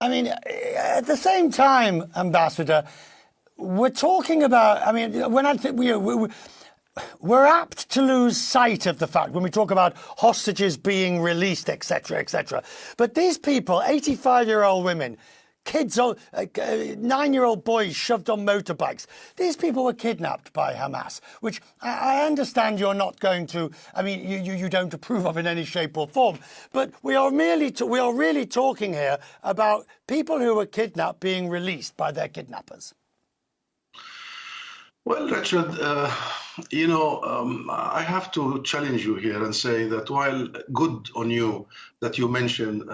I mean, at the same time, Ambassador, we're talking about, I mean, when I think we're apt to lose sight of the fact when we talk about hostages being released, etc., etc. But these people, 85-year-old women, kids, 9-year-old boys shoved on motorbikes. These people were kidnapped by Hamas, which I understand you're not going to, I mean, you don't approve of in any shape or form. But we are really talking here about people who were kidnapped being released by their kidnappers. Well, Richard, I have to challenge you here and say that while good on you that you mention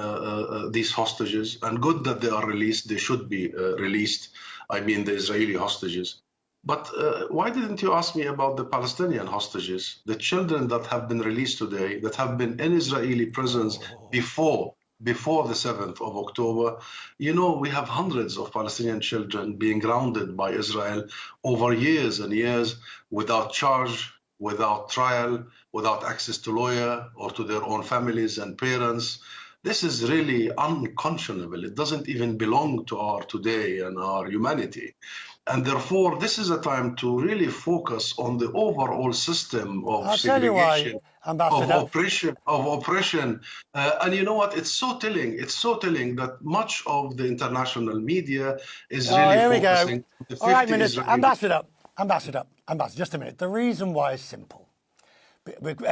these hostages, and good that they are released, they should be released, I mean the Israeli hostages. But why didn't you ask me about the Palestinian hostages, the children that have been released today, that have been in Israeli prisons before the 7th of October? You know, we have hundreds of Palestinian children being grounded by Israel over years and years without charge, without trial, without access to lawyer or to their own families and parents. This is really unconscionable. It doesn't even belong to our today and our humanity. And therefore, this is a time to really focus on the overall system of segregation, of oppression. And you know what? It's so telling. It's so telling that much of the international media is really focusing on the 50 All right, Ambassador, just a minute. The reason why is simple.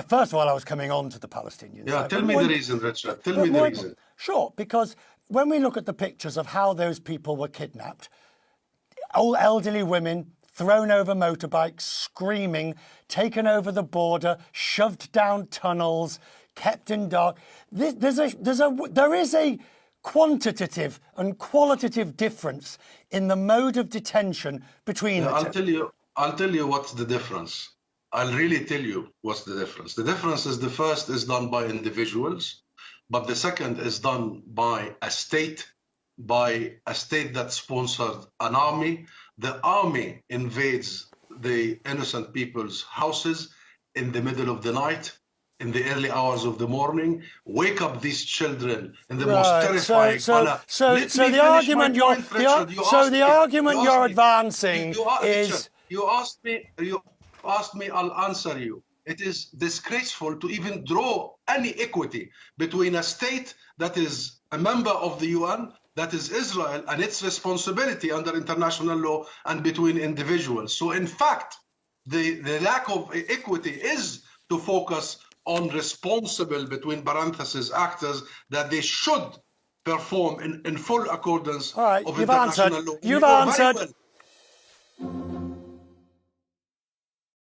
First of all, I was coming on to the Palestinians. Yeah, tell me the reason, Richard. Tell me the reason. Sure, because when we look at the pictures of how those people were kidnapped, old elderly women thrown over motorbikes, screaming, taken over the border, shoved down tunnels, kept in dark. There is a quantitative and qualitative difference in the mode of detention between the two. I'll tell you what's the difference. I'll really tell you what's the difference. The difference is the first is done by individuals, but the second is done by a state that sponsored an army. The army invades the innocent people's houses in the middle of the night, in the early hours of the morning, wake up these children in the most terrifying manner. So the argument you're advancing is... You asked me, I'll answer you. It is disgraceful to even draw any equity between a state that is a member of the UN, that is Israel, and its responsibility under international law, and between individuals. So in fact, the lack of equity is to focus on responsible, between parentheses, actors, that they should perform in full accordance of international law. You've answered.